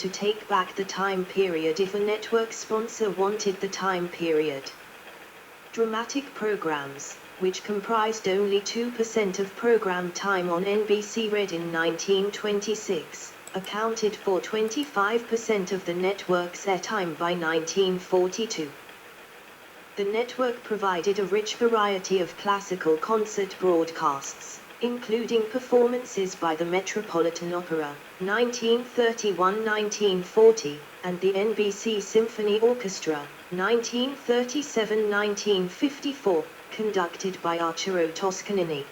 to take back the time period if a network sponsor wanted the time period. Dramatic programs, which comprised only 2% of program time on NBC Red in 1926, accounted for 25% of the network's airtime by 1942. The network provided a rich variety of classical concert broadcasts, including performances by the Metropolitan Opera, 1931-1940, and the NBC Symphony Orchestra, 1937-1954, conducted by Arturo Toscanini.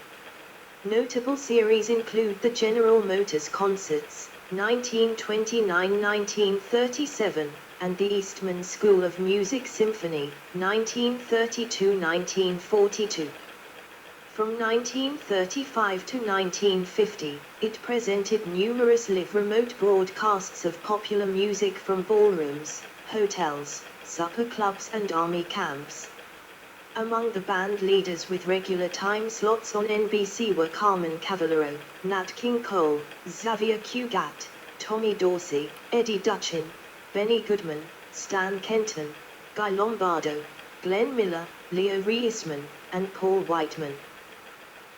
Notable series include the General Motors Concerts, 1929-1937, and the Eastman School of Music Symphony, 1932-1942. From 1935 to 1950, it presented numerous live remote broadcasts of popular music from ballrooms, hotels, supper clubs and army camps. Among the band leaders with regular time slots on NBC were Carmen Cavallaro, Nat King Cole, Xavier Cugat, Tommy Dorsey, Eddie Duchin, Benny Goodman, Stan Kenton, Guy Lombardo, Glenn Miller, Leo Reisman, and Paul Whiteman.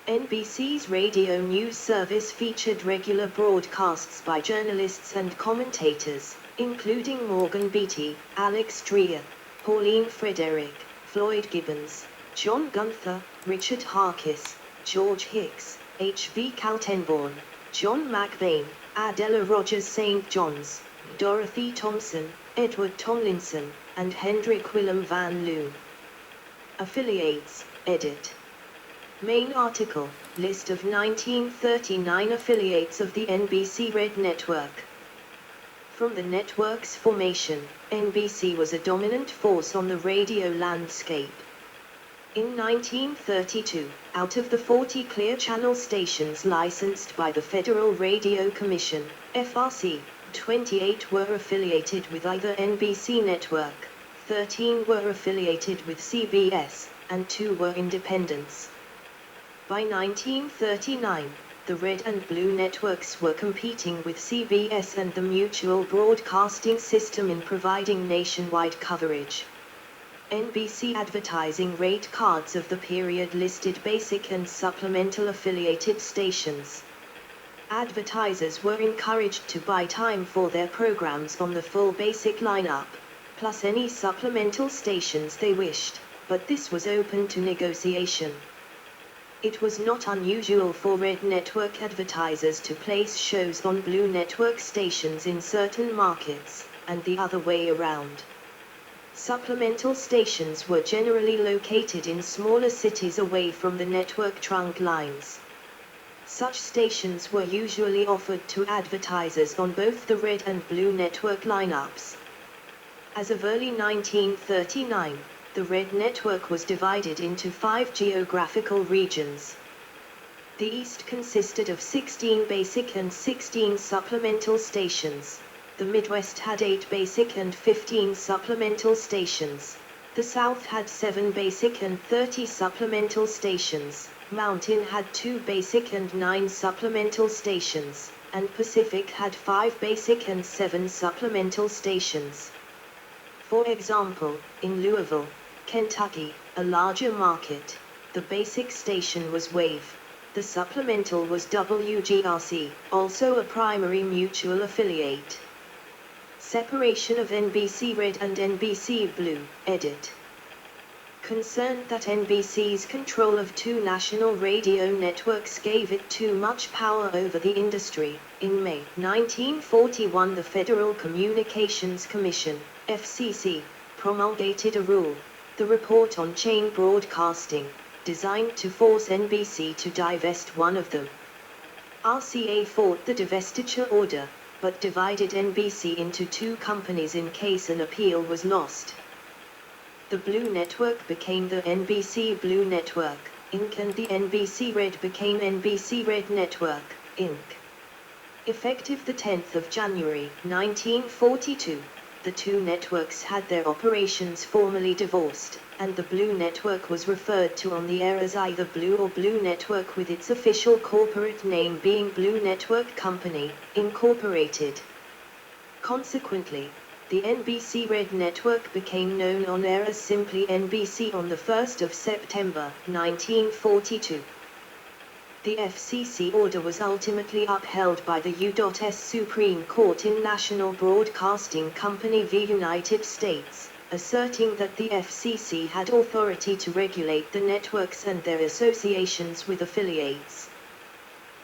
NBC's radio news service featured regular broadcasts by journalists and commentators, including Morgan Beatty, Alex Dreher, Pauline Frederick, Floyd Gibbons, John Gunther, Richard Harkis, George Hicks, H.V. Kaltenborn, John McBain, Adela Rogers St. John's, Dorothy Thompson, Edward Tomlinson, and Hendrik Willem van Loon. Affiliates, edit. Main article, list of 1939 affiliates of the NBC Red Network. From the network's formation, NBC was a dominant force on the radio landscape. In 1932, out of the 40 Clear Channel stations licensed by the Federal Radio Commission, FRC, 28 were affiliated with either NBC Network, 13 were affiliated with CBS, and 2 were independents. By 1939, the Red and Blue networks were competing with CBS and the Mutual Broadcasting System in providing nationwide coverage. NBC advertising rate cards of the period listed basic and supplemental affiliated stations. Advertisers were encouraged to buy time for their programs on the full basic lineup, plus any supplemental stations they wished, but this was open to negotiation. It was not unusual for Red Network advertisers to place shows on Blue Network stations in certain markets, and the other way around. Supplemental stations were generally located in smaller cities away from the network trunk lines. Such stations were usually offered to advertisers on both the Red and Blue Network lineups. As of early 1939, the Red Network was divided into 5 geographical regions. The East consisted of 16 basic and 16 supplemental stations. The Midwest had 8 basic and 15 supplemental stations. The South had 7 basic and 30 supplemental stations. Mountain had 2 basic and 9 supplemental stations, and Pacific had 5 basic and 7 supplemental stations. For example, in Louisville, Kentucky, a larger market, the basic station was WAVE. The supplemental was WGRC, also a primary mutual affiliate. Separation of NBC Red and NBC Blue, edit. Concerned that NBC's control of 2 national radio networks gave it too much power over the industry, in May 1941 the Federal Communications Commission, FCC, promulgated a rule, the Report on Chain Broadcasting, designed to force NBC to divest one of them. RCA fought the divestiture order, but divided NBC into 2 companies in case an appeal was lost. The Blue Network became the NBC Blue Network, Inc. and the NBC Red became NBC Red Network, Inc. Effective the 10th of January 1942, the 2 networks had their operations formally divorced, and the Blue Network was referred to on the air as either Blue or Blue Network, with its official corporate name being Blue Network Company, Incorporated. Consequently, the NBC Red Network became known on air as simply NBC on the 1st of September, 1942. The FCC order was ultimately upheld by the U.S. Supreme Court in National Broadcasting Company v. United States, asserting that the FCC had authority to regulate the networks and their associations with affiliates.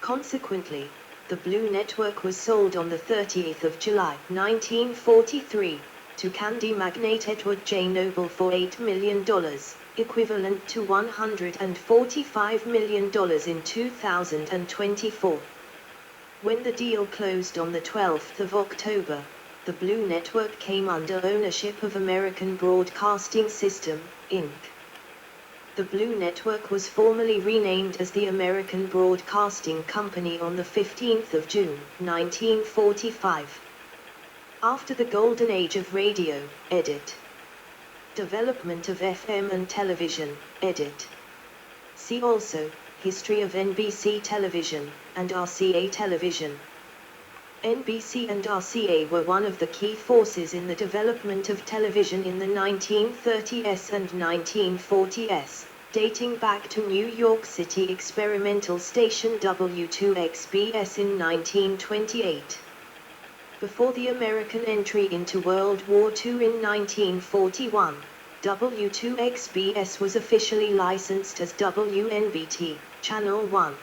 Consequently, the Blue Network was sold on the 30th of July, 1943, to candy magnate Edward J. Noble for $8 million, equivalent to $145 million in 2024. When the deal closed on the 12th of October, the Blue Network came under ownership of American Broadcasting System, Inc. The Blue Network was formally renamed as the American Broadcasting Company on the 15th of June, 1945. After the Golden Age of Radio, edit. Development of FM and television, edit. See also, History of NBC Television, and RCA Television. NBC and RCA were one of the key forces in the development of television in the 1930s and 1940s, dating back to New York City experimental station W2XBS in 1928. Before the American entry into World War II in 1941, W2XBS was officially licensed as WNBT, Channel 1.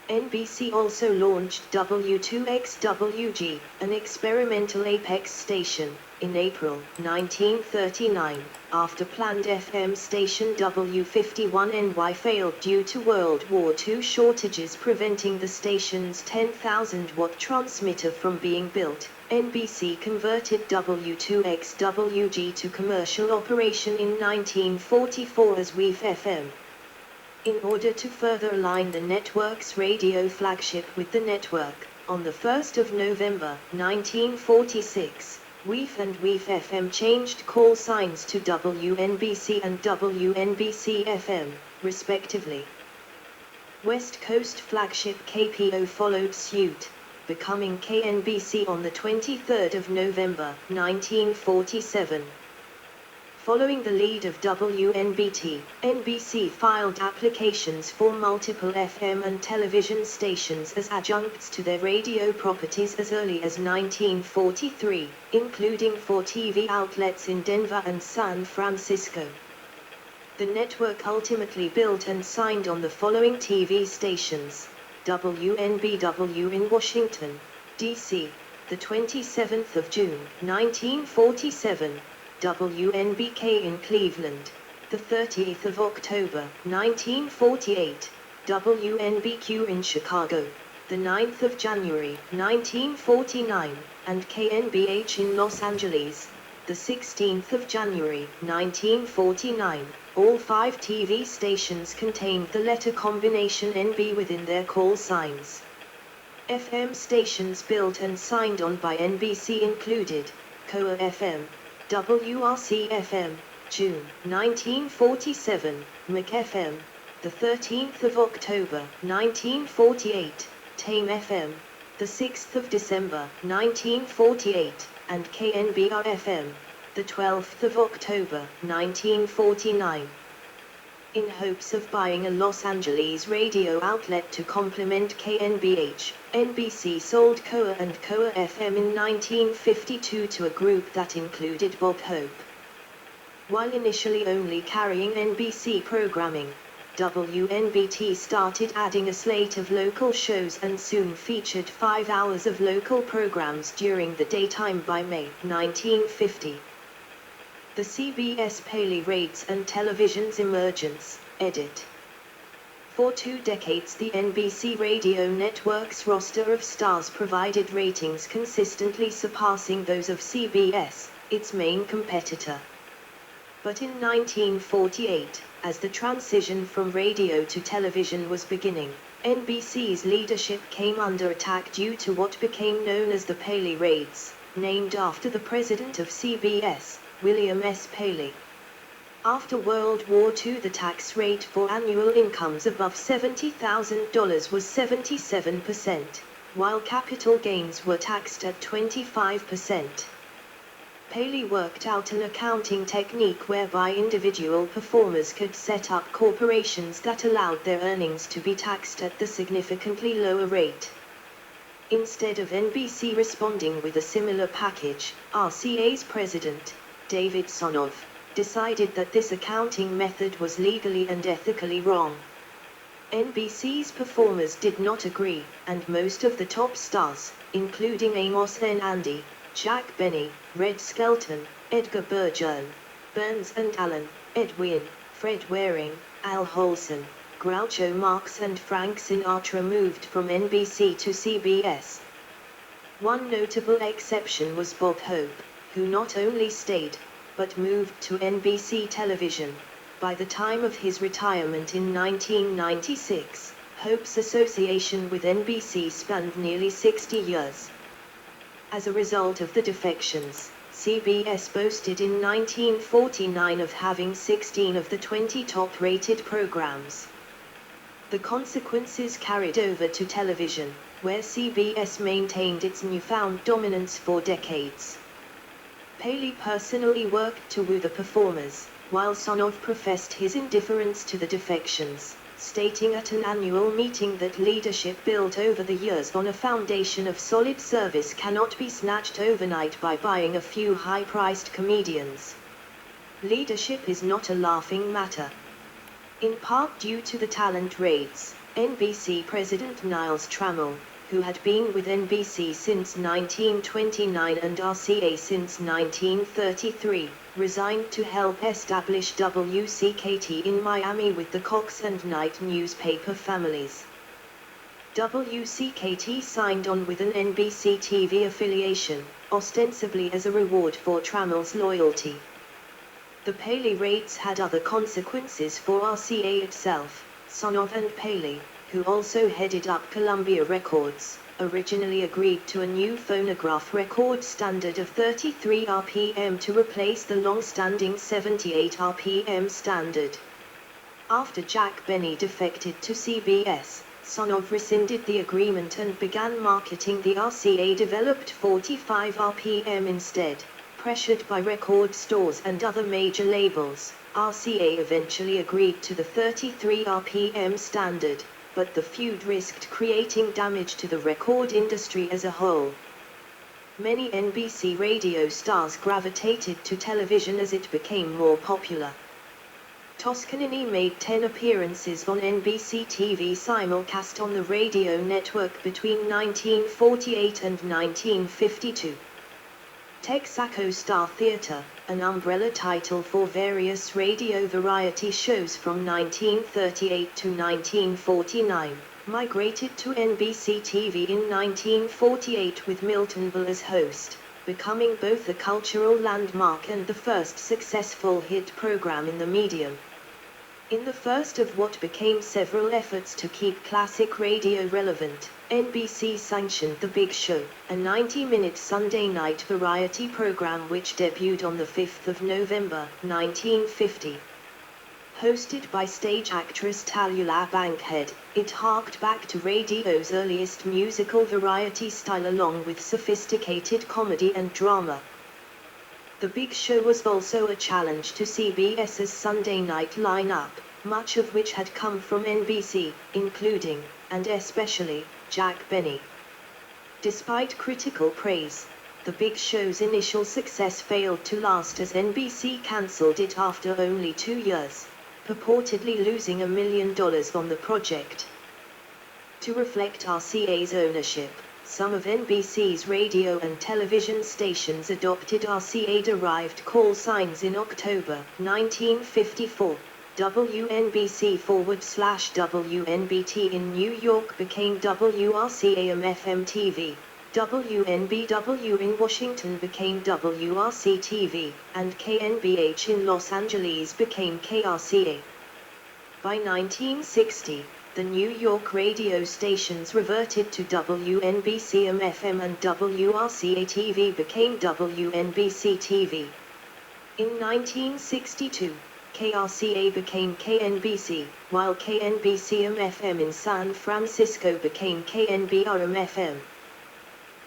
NBC also launched W2XWG, an experimental apex station, in April 1939, after planned FM station W51NY failed due to World War II shortages preventing the station's 10,000-watt transmitter from being built. NBC converted W2XWG to commercial operation in 1944 as WEEF FM. In order to further align the network's radio flagship with the network, on the 1st of November, 1946, WEEF and WEEF FM changed call signs to WNBC and WNBC FM, respectively. West Coast flagship KPO followed suit, becoming KNBC on the 23rd of November, 1947. Following the lead of WNBT, NBC filed applications for multiple FM and television stations as adjuncts to their radio properties as early as 1943, including 4 TV outlets in Denver and San Francisco. The network ultimately built and signed on the following TV stations: WNBW in Washington, D.C., the 27th of June, 1947. WNBK in Cleveland, the 30th of October, 1948, WNBQ in Chicago, the 9th of January, 1949, and KNBH in Los Angeles, the 16th of January, 1949. All 5 TV stations contained the letter combination NB within their call signs. FM stations built and signed on by NBC included COA FM, WRC FM, June 1947, MAC FM, the 13th of October 1948, Tame FM, the 6th of December 1948, and KNBR FM, the 12th of October 1949. In hopes of buying a Los Angeles radio outlet to complement KNBH, NBC sold COA and COA FM in 1952 to a group that included Bob Hope. While initially only carrying NBC programming, WNBT started adding a slate of local shows and soon featured 5 hours of local programs during the daytime by May 1950. The CBS Paley Raids and Television's Emergence, edit. For 2 decades the NBC radio network's roster of stars provided ratings consistently surpassing those of CBS, its main competitor. But in 1948, as the transition from radio to television was beginning, NBC's leadership came under attack due to what became known as the Paley Raids, named after the president of CBS, William S. Paley. After World War II, the tax rate for annual incomes above $70,000 was 77%. while capital gains were taxed at 25%. Paley worked out an accounting technique whereby individual performers could set up corporations that allowed their earnings to be taxed at the significantly lower rate. Instead of NBC responding with a similar package, RCA's president, David Sonoff, decided that this accounting method was legally and ethically wrong. NBC's performers did not agree, and most of the top stars, including Amos N. Andy, Jack Benny, Red Skelton, Edgar Bergen, Burns and Allen, Ed Wynn, Fred Waring, Al Holson, Groucho Marx and Frank Sinatra moved from NBC to CBS. One notable exception was Bob Hope, who not only stayed, but moved to NBC television. By the time of his retirement in 1996, Hope's association with NBC spanned nearly 60 years. As a result of the defections, CBS boasted in 1949 of having 16 of the 20 top-rated programs. The consequences carried over to television, where CBS maintained its newfound dominance for decades. Paley personally worked to woo the performers, while Sonoff professed his indifference to the defections, stating at an annual meeting that leadership built over the years on a foundation of solid service cannot be snatched overnight by buying a few high-priced comedians. Leadership is not a laughing matter. In part due to the talent raids, NBC President Niles Trammell, who had been with NBC since 1929 and RCA since 1933, resigned to help establish WCKT in Miami with the Cox and Knight newspaper families. WCKT signed on with an NBC TV affiliation, ostensibly as a reward for Trammell's loyalty. The Paley raids had other consequences for RCA itself. Sonoff and Paley, who also headed up Columbia Records, originally agreed to a new phonograph record standard of 33 RPM to replace the long-standing 78 RPM standard. After Jack Benny defected to CBS, Sonoff rescinded the agreement and began marketing the RCA-developed 45 RPM instead. Pressured by record stores and other major labels, RCA eventually agreed to the 33 RPM standard, but the feud risked creating damage to the record industry as a whole. Many NBC radio stars gravitated to television as it became more popular. Toscanini made 10 appearances on NBC TV simulcast on the radio network between 1948 and 1952. Texaco Star Theater, an umbrella title for various radio variety shows from 1938 to 1949, migrated to NBC TV in 1948 with Miltonville as host, becoming both a cultural landmark and the first successful hit program in the medium. In the first of what became several efforts to keep classic radio relevant, NBC sanctioned The Big Show, a 90-minute Sunday night variety program which debuted on the 5th of November, 1950. Hosted by stage actress Tallulah Bankhead, it harked back to radio's earliest musical variety style along with sophisticated comedy and drama. The Big Show was also a challenge to CBS's Sunday night lineup, much of which had come from NBC, including, and especially, Jack Benny. Despite critical praise, The Big Show's initial success failed to last as NBC cancelled it after only 2 years, purportedly losing $1 million on the project. To reflect RCA's ownership, some of NBC's radio and television stations adopted RCA-derived call signs in October 1954. WNBC/WNBT in New York became WRCA-FM TV, WNBW in Washington became WRC-TV, and KNBH in Los Angeles became KRCA. By 1960, the New York radio stations reverted to WNBC-FM and WRCA-TV became WNBC-TV. In 1962, KRCA became KNBC, while KNBC-FM in San Francisco became KNBR-FM.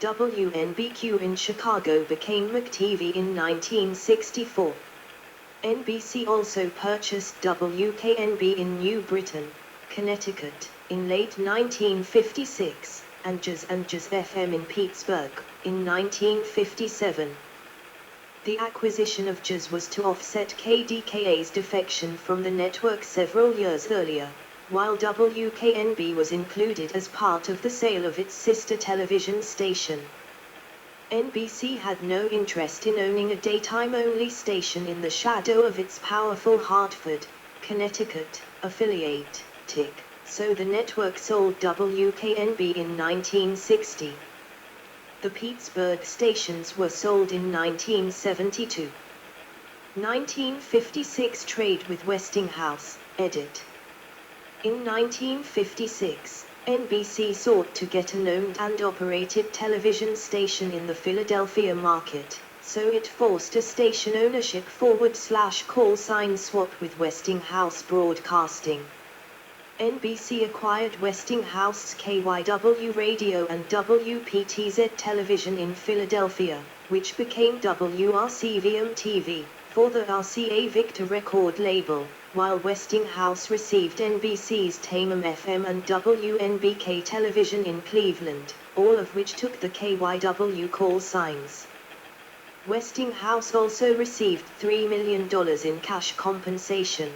WNBQ in Chicago became McTV in 1964. NBC also purchased WKNB in New Britain, Connecticut, in late 1956, and Jazz FM in Pittsburgh, in 1957. The acquisition of Jazz was to offset KDKA's defection from the network several years earlier, while WKNB was included as part of the sale of its sister television station. NBC had no interest in owning a daytime-only station in the shadow of its powerful Hartford, Connecticut, affiliate, TIC, so the network sold WKNB in 1960. The Pittsburgh stations were sold in 1972. 1956 Trade with Westinghouse, edit. In 1956, NBC sought to get an owned and operated television station in the Philadelphia market, so it forced a station ownership /call sign swap with Westinghouse Broadcasting. NBC acquired Westinghouse's KYW Radio and WPTZ Television in Philadelphia, which became WRCVM-TV, for the RCA Victor record label, while Westinghouse received NBC's Tamem-FM and WNBK Television in Cleveland, all of which took the KYW call signs. Westinghouse also received $3 million in cash compensation.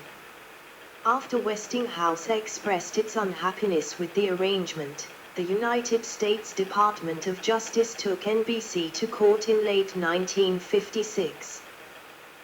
After Westinghouse expressed its unhappiness with the arrangement, the United States Department of Justice took NBC to court in late 1956.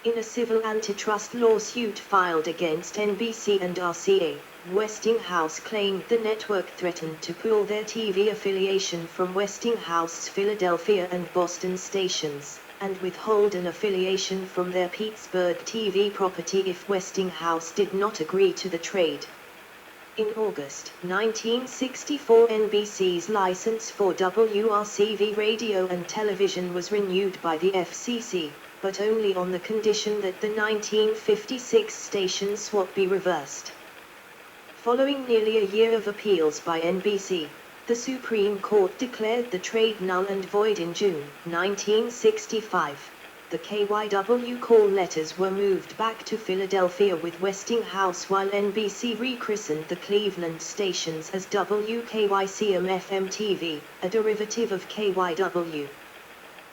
In a civil antitrust lawsuit filed against NBC and RCA, Westinghouse claimed the network threatened to pull their TV affiliation from Westinghouse's Philadelphia and Boston stations, and withhold an affiliation from their Pittsburgh TV property if Westinghouse did not agree to the trade. In August 1964, NBC's license for WRCV radio and television was renewed by the FCC, but only on the condition that the 1956 station swap be reversed. Following nearly a year of appeals by NBC, the Supreme Court declared the trade null and void in June 1965. The KYW call letters were moved back to Philadelphia with Westinghouse, while NBC rechristened the Cleveland stations as WKYCM-FM TV, a derivative of KYW.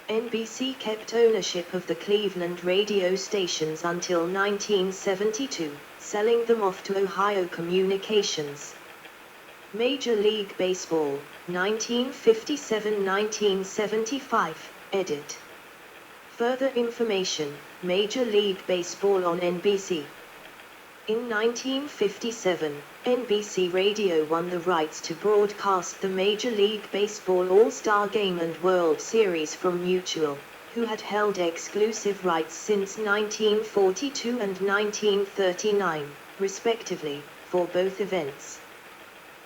NBC kept ownership of the Cleveland radio stations until 1972, selling them off to Ohio Communications. Major League Baseball, 1957-1975, edit. Further information, Major League Baseball on NBC. In 1957, NBC Radio won the rights to broadcast the Major League Baseball All-Star Game and World Series from Mutual, who had held exclusive rights since 1942 and 1939, respectively, for both events.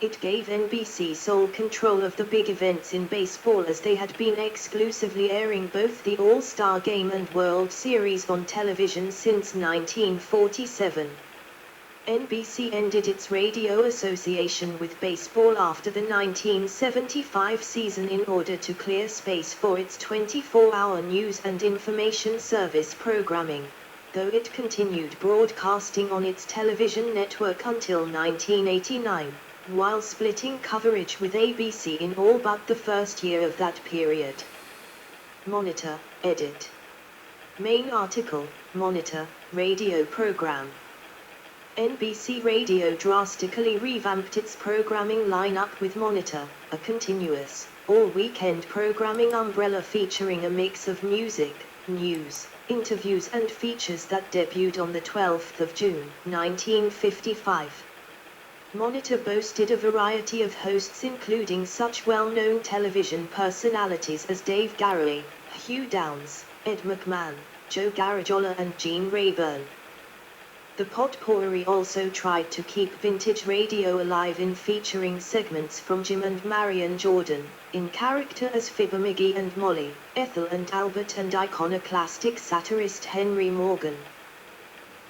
It gave NBC sole control of the big events in baseball, as they had been exclusively airing both the All-Star Game and World Series on television since 1947. NBC ended its radio association with baseball after the 1975 season in order to clear space for its 24-hour news and information service programming, though it continued broadcasting on its television network until 1989. While splitting coverage with ABC in all but the first year of that period. Monitor, edit. Main article, Monitor, radio program. NBC Radio drastically revamped its programming lineup with Monitor, a continuous, all-weekend programming umbrella featuring a mix of music, news, interviews and features that debuted on the 12th of June, 1955. Monitor boasted a variety of hosts including such well-known television personalities as Dave Garroway, Hugh Downs, Ed McMahon, Joe Garagiola and Gene Rayburn. The potpourri also tried to keep vintage radio alive in featuring segments from Jim and Marion Jordan, in character as Fibber McGee and Molly, Ethel and Albert, and iconoclastic satirist Henry Morgan.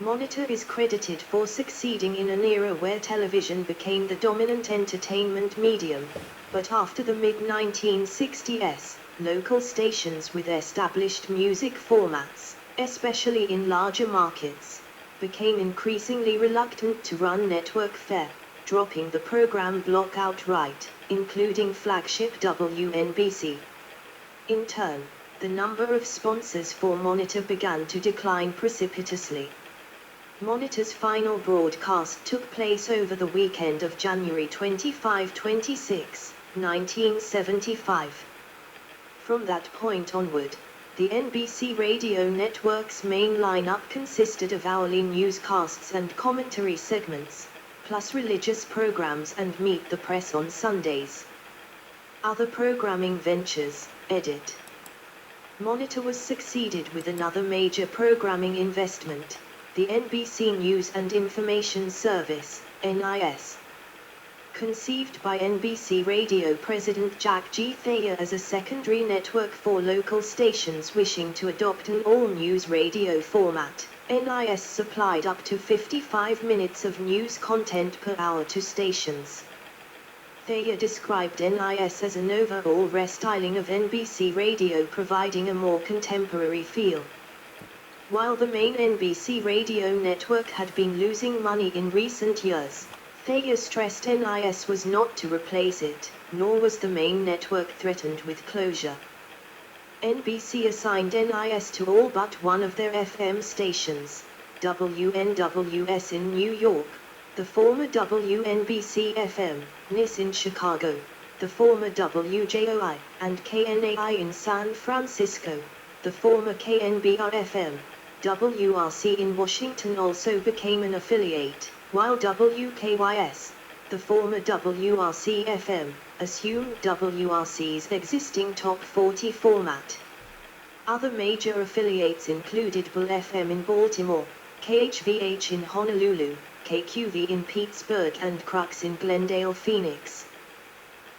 Monitor is credited for succeeding in an era where television became the dominant entertainment medium, but after the mid-1960s, local stations with established music formats, especially in larger markets, became increasingly reluctant to run network fare, dropping the program block outright, including flagship WNBC. In turn, the number of sponsors for Monitor began to decline precipitously. Monitor's final broadcast took place over the weekend of January 25-26, 1975. From that point onward, the NBC radio network's main lineup consisted of hourly newscasts and commentary segments, plus religious programs and Meet the Press on Sundays. Other programming ventures, edit. Monitor was succeeded with another major programming investment, the NBC News and Information Service, NIS. Conceived by NBC Radio President Jack G. Thayer as a secondary network for local stations wishing to adopt an all-news radio format, NIS supplied up to 55 minutes of news content per hour to stations. Thayer described NIS as an overall restyling of NBC Radio, providing a more contemporary feel. While the main NBC radio network had been losing money in recent years, Thayer stressed NIS was not to replace it, nor was the main network threatened with closure. NBC assigned NIS to all but one of their FM stations, WNWS in New York, the former WNBC-FM, NIS in Chicago, the former WJOI, and KNAI in San Francisco, the former KNBR-FM. WRC in Washington also became an affiliate, while WKYS, the former WRC-FM, assumed WRC's existing top 40 format. Other major affiliates included Bull FM in Baltimore, KHVH in Honolulu, KQV in Pittsburgh and Crux in Glendale, Phoenix.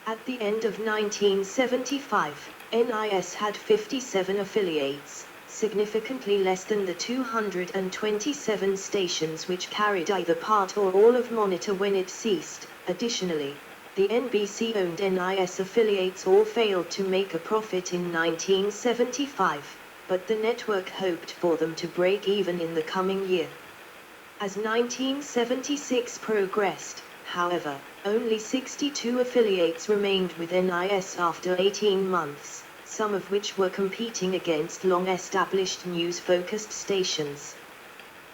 At the end of 1975, NIS had 57 affiliates, significantly less than the 227 stations which carried either part or all of Monitor when it ceased. Additionally, the NBC-owned NIS affiliates all failed to make a profit in 1975, but the network hoped for them to break even in the coming year. As 1976 progressed, however, only 62 affiliates remained with NIS after 18 months, some of which were competing against long-established news-focused stations.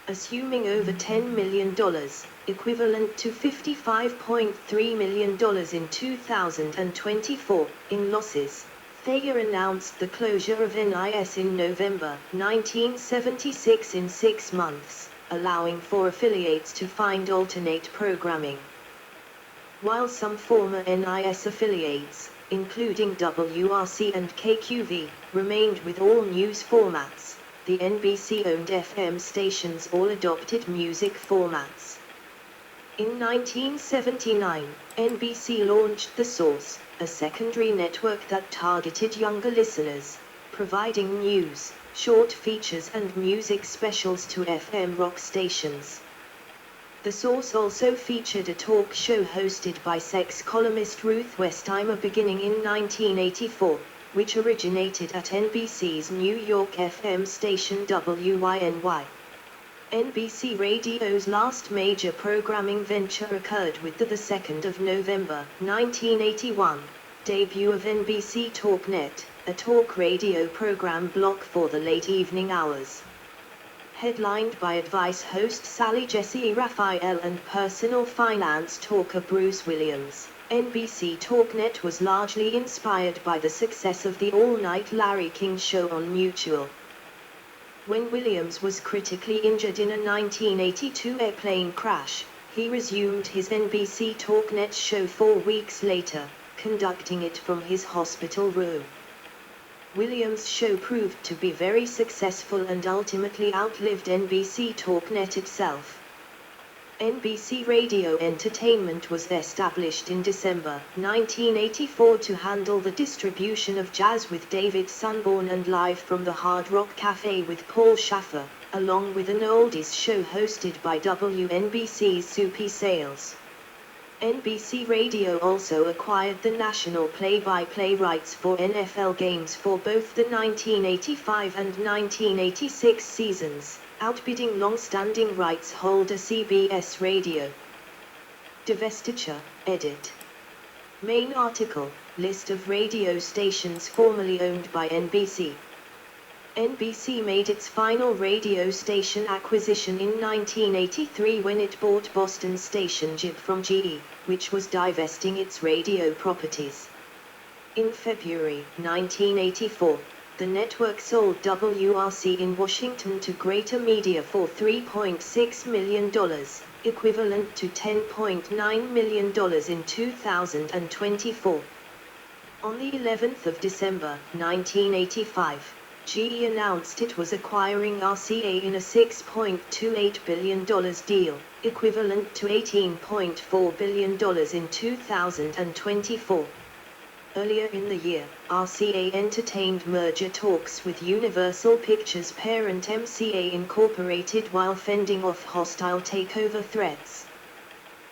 Assuming over $10 million, equivalent to $55.3 million in 2024, in losses, Thayer announced the closure of NIS in November 1976 in 6 months, allowing for affiliates to find alternate programming. While some former NIS affiliates, including WRC and KQV, remained with all news formats, the NBC-owned FM stations all adopted music formats. In 1979, NBC launched The Source, a secondary network that targeted younger listeners, providing news, short features and music specials to FM rock stations. The Source also featured a talk show hosted by sex columnist Ruth Westheimer beginning in 1984, which originated at NBC's New York FM station WYNY. NBC Radio's last major programming venture occurred with the 2nd of November 1981 debut of NBC TalkNet, a talk radio program block for the late evening hours. Headlined by advice host Sally Jessy Raphael and personal finance talker Bruce Williams, NBC TalkNet was largely inspired by the success of the all-night Larry King show on Mutual. When Williams was critically injured in a 1982 airplane crash, he resumed his NBC TalkNet show 4 weeks later, conducting it from his hospital room. Williams' show proved to be very successful and ultimately outlived NBC TalkNet itself. NBC Radio Entertainment was established in December 1984 to handle the distribution of Jazz with David Sanborn and Live from the Hard Rock Cafe with Paul Schaffer, along with an oldies show hosted by WNBC's Soupy Sales. NBC Radio also acquired the national play-by-play rights for NFL games for both the 1985 and 1986 seasons, outbidding long-standing rights holder CBS Radio. Divestiture, edit. Main article, list of radio stations formerly owned by NBC. NBC made its final radio station acquisition in 1983 when it bought Boston station cheep from GE, which was divesting its radio properties. In February 1984, the network sold WRC in Washington to Greater Media for $3.6 million, equivalent to $10.9 million in 2024. On the 11th of December 1985, GE announced it was acquiring RCA in a $6.28 billion deal, equivalent to $18.4 billion in 2024. Earlier in the year, RCA entertained merger talks with Universal Pictures parent MCA Incorporated while fending off hostile takeover threats.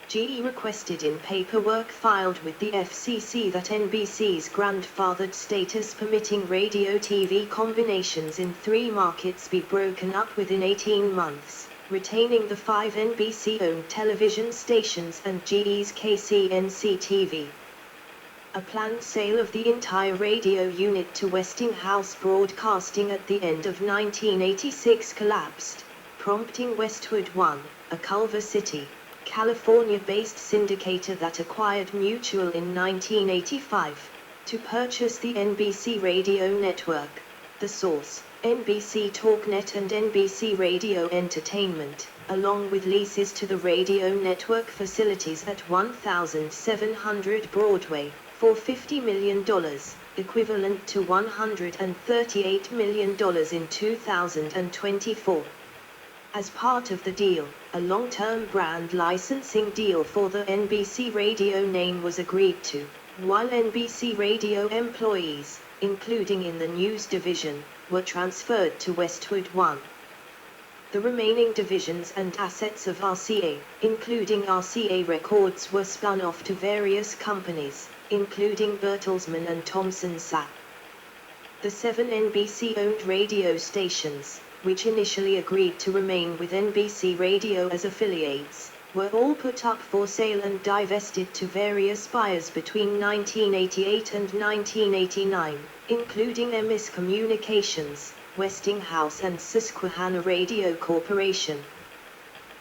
GE requested in paperwork filed with the FCC that NBC's grandfathered status permitting radio-TV combinations in 3 markets be broken up within 18 months, retaining the 5 NBC-owned television stations and GE's KCNC-TV. A planned sale of the entire radio unit to Westinghouse Broadcasting at the end of 1986 collapsed, prompting Westwood One, a Culver City, California-based syndicator that acquired Mutual in 1985, to purchase the NBC radio network. The source, NBC TalkNet and NBC Radio Entertainment, along with leases to the radio network facilities at 1700 Broadway, for $50 million, equivalent to $138 million in 2024. As part of the deal, a long-term brand licensing deal for the NBC Radio name was agreed to, while NBC Radio employees, including in the news division, were transferred to Westwood One. The remaining divisions and assets of RCA, including RCA Records, were spun off to various companies, including Bertelsmann and Thomson Sapp. The 7 NBC-owned radio stations, which initially agreed to remain with NBC Radio as affiliates, were all put up for sale and divested to various buyers between 1988 and 1989, including Emis Communications, Westinghouse and Susquehanna Radio Corporation.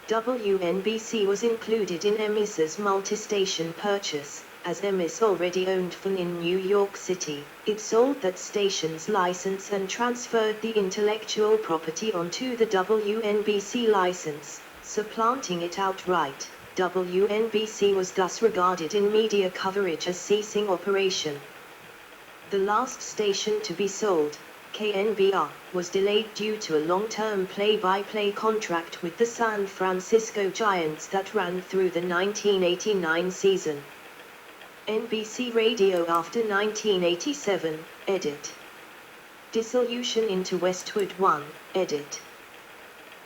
WNBC was included in Emis's multi-station purchase, as Emis already owned FUN in New York City. It sold that station's license and transferred the intellectual property onto the WNBC license, supplanting it outright. WNBC was thus regarded in media coverage as ceasing operation. The last station to be sold, KNBR, was delayed due to a long-term play-by-play contract with the San Francisco Giants that ran through the 1989 season. NBC Radio after 1987, edit. Dissolution into Westwood One, edit.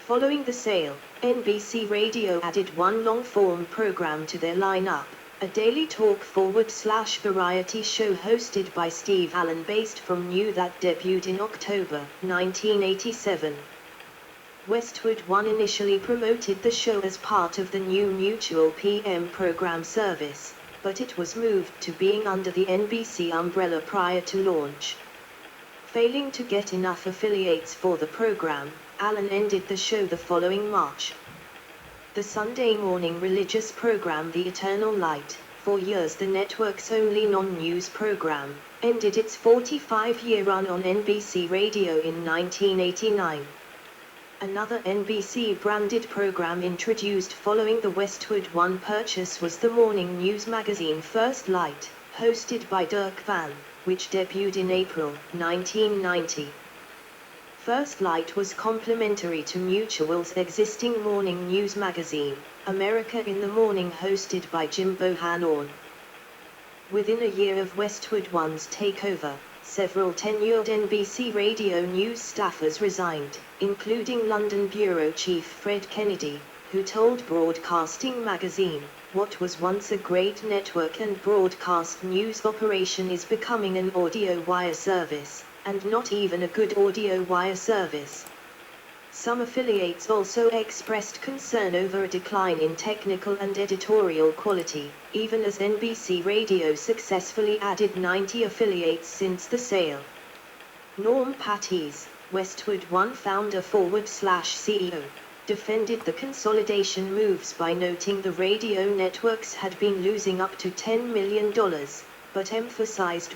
Following the sale, NBC Radio added one long-form program to their lineup, a daily talk-variety show hosted by Steve Allen based from New that debuted in October 1987. Westwood One initially promoted the show as part of the new Mutual PM program service, but it was moved to being under the NBC umbrella prior to launch. Failing to get enough affiliates for the program, Allen ended the show the following March. The Sunday morning religious program The Eternal Light, for years the network's only non-news program, ended its 45-year run on NBC Radio in 1989. Another NBC-branded program introduced following the Westwood One purchase was the morning news magazine First Light, hosted by Dirk Van, which debuted in April 1990. First Light was complementary to Mutual's existing morning news magazine, America in the Morning, hosted by Jim Bohannon. Within a year of Westwood One's takeover, several tenured NBC radio news staffers resigned, including London bureau chief Fred Kennedy, who told Broadcasting Magazine, "What was once a great network and broadcast news operation is becoming an audio wire service, and not even a good audio wire service." Some affiliates also expressed concern over a decline in technical and editorial quality, even as NBC Radio successfully added 90 affiliates since the sale. Norm Patties, Westwood One founder/CEO, defended the consolidation moves by noting the radio networks had been losing up to $10 million, but emphasized